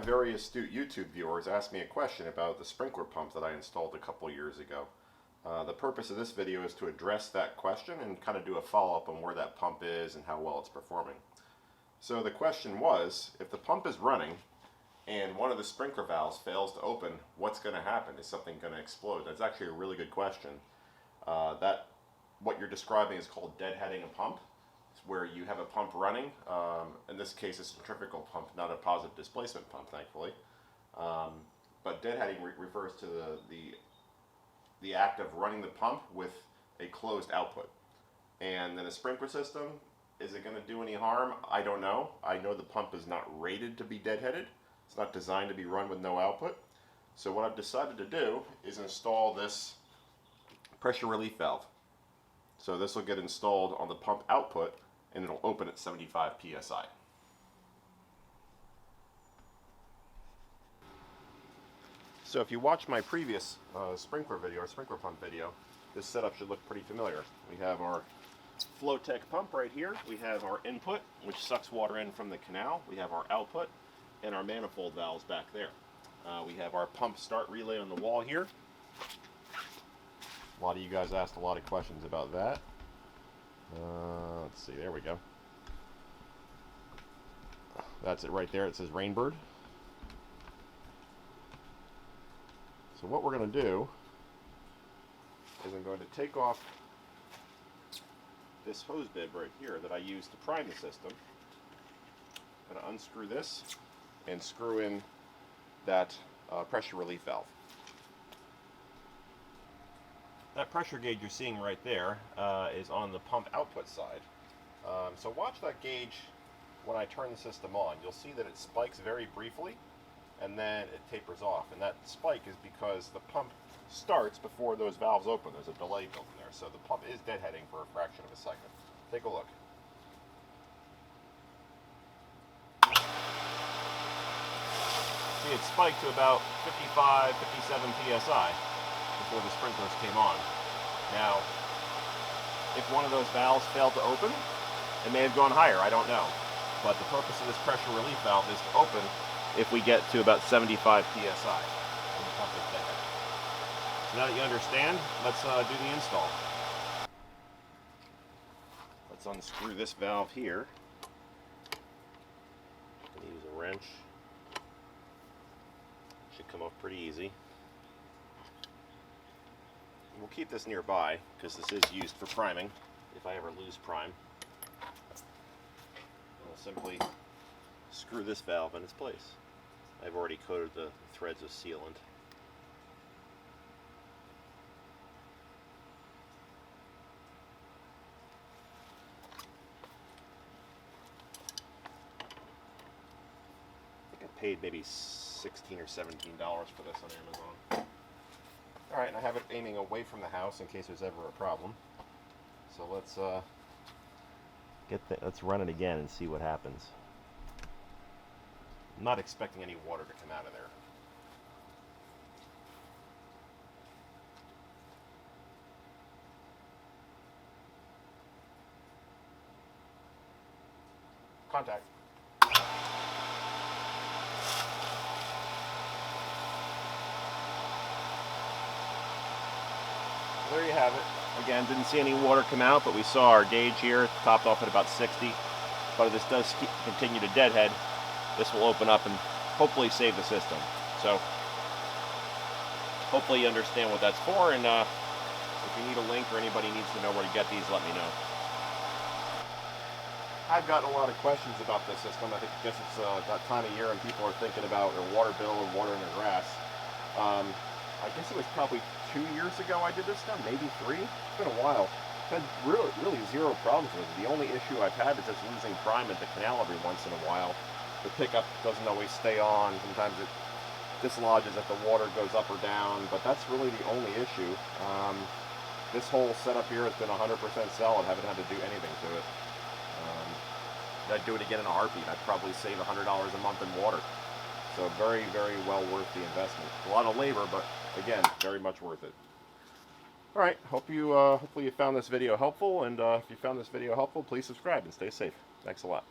my very astute YouTube viewers asked me a question about the sprinkler pump that I installed a couple years ago. The purpose of this video is to address that question and kind of do a follow-up on where that pump is and how well it's performing. So the question was, if the pump is running and one of the sprinkler valves fails to open, what's going to happen? Is something going to explode? That's actually a really good question. What you're describing is called deadheading a pump. It's where you have a pump running. In this case, a centrifugal pump, not a positive displacement pump, thankfully. But deadheading refers to the act of running the pump with a closed output. And then a sprinkler system, is it going to do any harm? I don't know. I know the pump is not rated to be deadheaded. It's not designed to be run with no output. So what I've decided to do is install this pressure relief valve. So this will get installed on the pump output and it'll open at 75 psi. So if you watch my previous sprinkler video or sprinkler pump video, this setup should look pretty familiar. We have our Flowtech pump right here. We have our input, which sucks water in from the canal. We have our output and our manifold valves back there. We have our pump start relay on the wall here. A lot of you guys asked a lot of questions about that. Let's see, there we go. That's it right there. It says Rainbird. So what we're going to do is I'm going to take off this hose bib right here that I use to prime the system. I'm going to unscrew this and screw in that pressure relief valve. That pressure gauge you're seeing right there is on the pump output side. So watch that gauge when I turn the system on. You'll see that it spikes very briefly and then it tapers off. And that spike is because the pump starts before those valves open. There's a delay built in there. So the pump is deadheading for a fraction of a second. Take a look. See, it spiked to about 55, 57 psi. Before the sprinklers came on. Now, if one of those valves failed to open, it may have gone higher, I don't know. But the purpose of this pressure relief valve is to open if we get to about 75 psi when the pump is dead. So now that you understand, let's do the install. Let's unscrew this valve here. I'm going to use a wrench. Should come off pretty easy. We'll keep this nearby because this is used for priming if I ever lose prime. We'll simply screw this valve in its place. I've already coated the threads with sealant. I think I paid maybe $16 or $17 for this on Amazon. Alright, and I have it aiming away from the house in case there's ever a problem. So let's run it again and see what happens. I'm not expecting any water to come out of there. Contact. There you have it. Again, didn't see any water come out, but we saw our gauge here topped off at about 60. But if this does continue to deadhead, this will open up and hopefully save the system. So hopefully you understand what that's for, and if you need a link or anybody needs to know where to get these, let me know. I've gotten a lot of questions about this system. I guess it's that time of year and people are thinking about their water bill or watering their grass. I guess it was probably 2 years ago I did this stuff, maybe 3. It's been a while. I've had really zero problems with it. The only issue I've had is just losing prime at the canal every once in a while. The pickup doesn't always stay on. Sometimes it dislodges if the water goes up or down, but that's really the only issue. This whole setup here has been 100% solid. I haven't had to do anything to it. I'd do it again in a heartbeat. I'd probably save $100 a month in water. So very, very well worth the investment. A lot of labor, but again, very much worth it. All right, hopefully you found this video helpful, and if you found this video helpful, please subscribe and stay safe. Thanks a lot.